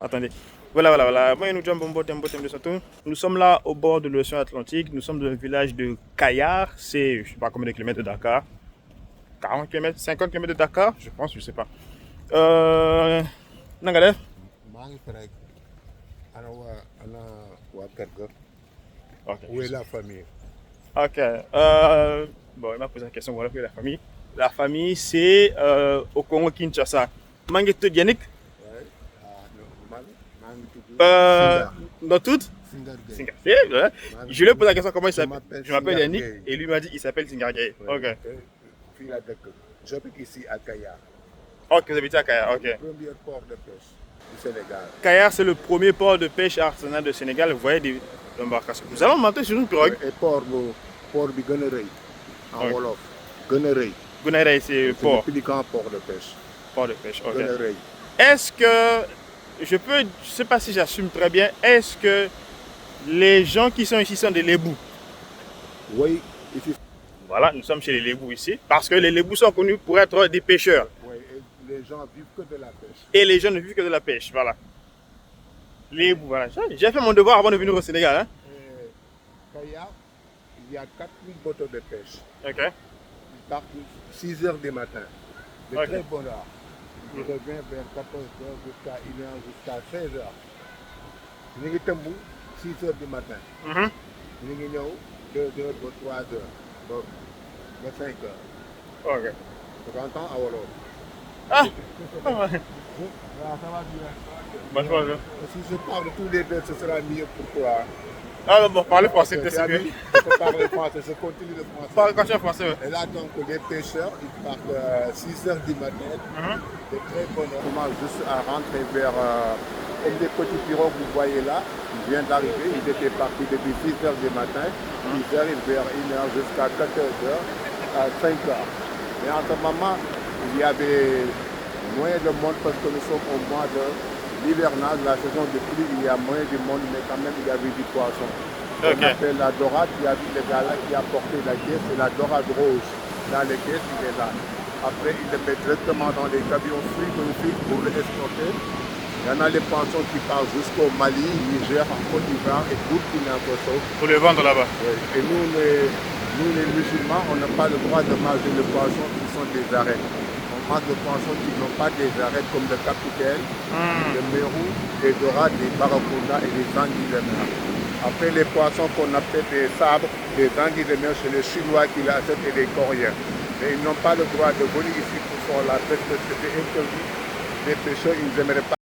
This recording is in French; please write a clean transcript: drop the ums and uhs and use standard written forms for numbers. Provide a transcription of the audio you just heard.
Attendez. Voilà. Moi, nous sommes de Satou. Nous sommes là au bord de l'océan Atlantique. Nous sommes dans le village de Kayar. C'est, je ne sais pas combien de kilomètres de Dakar. 40 km, 50 km de Dakar, je pense, je ne sais pas. Nangale. Ok. Où est la famille? Ok. Bon, il m'a posé la question. Voilà, où est la famille? La famille, c'est au Congo-Kinshasa. Mangeto Dianik. Dans toutes Singar. Ouais. Je lui ai posé la question comment il s'appelle. Je m'appelle Yannick et lui m'a dit il s'appelle Singar Gay. Ok. J'habite ici à Kayar. Ok, vous habitez à Kayar, ok. Le premier port de pêche du Sénégal. Kayar, c'est le premier port de pêche artisanal du Sénégal. Vous voyez des embarcations. Nous allons monter sur une pirogue. Et port bi gën a rëy en wolof. Gën a rëy. Gounaïraï, c'est port. C'est le plus grand port de pêche. Port de pêche, ok. Gën a rëy. Est-ce que, je ne sais pas si j'assume très bien, est-ce que les gens qui sont ici sont des lébous? Oui, ici. Voilà, nous sommes chez les lébous ici, parce que les lébous sont connus pour être des pêcheurs. Oui, et les gens vivent que de la pêche. Et les gens ne vivent que de la pêche, voilà. Les lébous, voilà. J'ai fait mon devoir avant de venir au Sénégal. Hein. Kayar, il y a 4000 bateaux de pêche. Ok. Ils partent 6 h du matin, de Ok. très bonne heure. Ils reviennent vers 14 h jusqu'à 1 h, jusqu'à 16 h. Ñu ngi tëmb 6 h du matin. Ñu ngi ñëw 2 h ba 3 h ba 5 h. Ok. Tu entends à wolof? Ah. Voilà, ça va bien. Bonjour. Si je parle tous les deux, ce sera mieux pour toi. Ah bon, parlez français, Tu c'est as mieux. vu? Je peux parler français, je continue le français. Parlez quand tu es français. Ouais. Et là, donc, les pêcheurs, ils partent 6 h du matin, de très bonne heure. On commence juste à rentrer vers, comme des petits pirogues, vous voyez là, ils viennent d'arriver, ils étaient partis depuis 6 h du matin, ils arrivent vers 1 h jusqu'à 14 h, à 5 h. Et en ce moment, il y avait moins de monde parce que nous sommes au mois de l'hivernage, la saison de pluie, il y a moins de monde, mais quand même il y avait du poisson. Ok. On appelle la dorade, il y a vu le gars là qui a porté la caisse, c'est la dorade rouge. Dans les caisses, il est là. Après, il le met directement dans les camions frigorifiques pour l'exporter. Il y en a les poissons qui partent jusqu'au Mali, Niger, Côte d'Ivoire et Burkina Faso. Pour le vendre là-bas. Oui. Et nous les musulmans, on n'a pas le droit de manger les poissons qui sont des arêtes. On mange des poissons qui n'ont pas des arêtes comme le capitaine, le mérou, les dorades, les barracudas et les anguilles de mer. Après les poissons qu'on appelle des sabres, des anguilles de mer chez les Chinois qui l'achètent et les Coréens. Mais ils n'ont pas le droit de venir ici pour faire la pêche parce que c'est interdit. Les pêcheurs, ils n'aimeraient pas.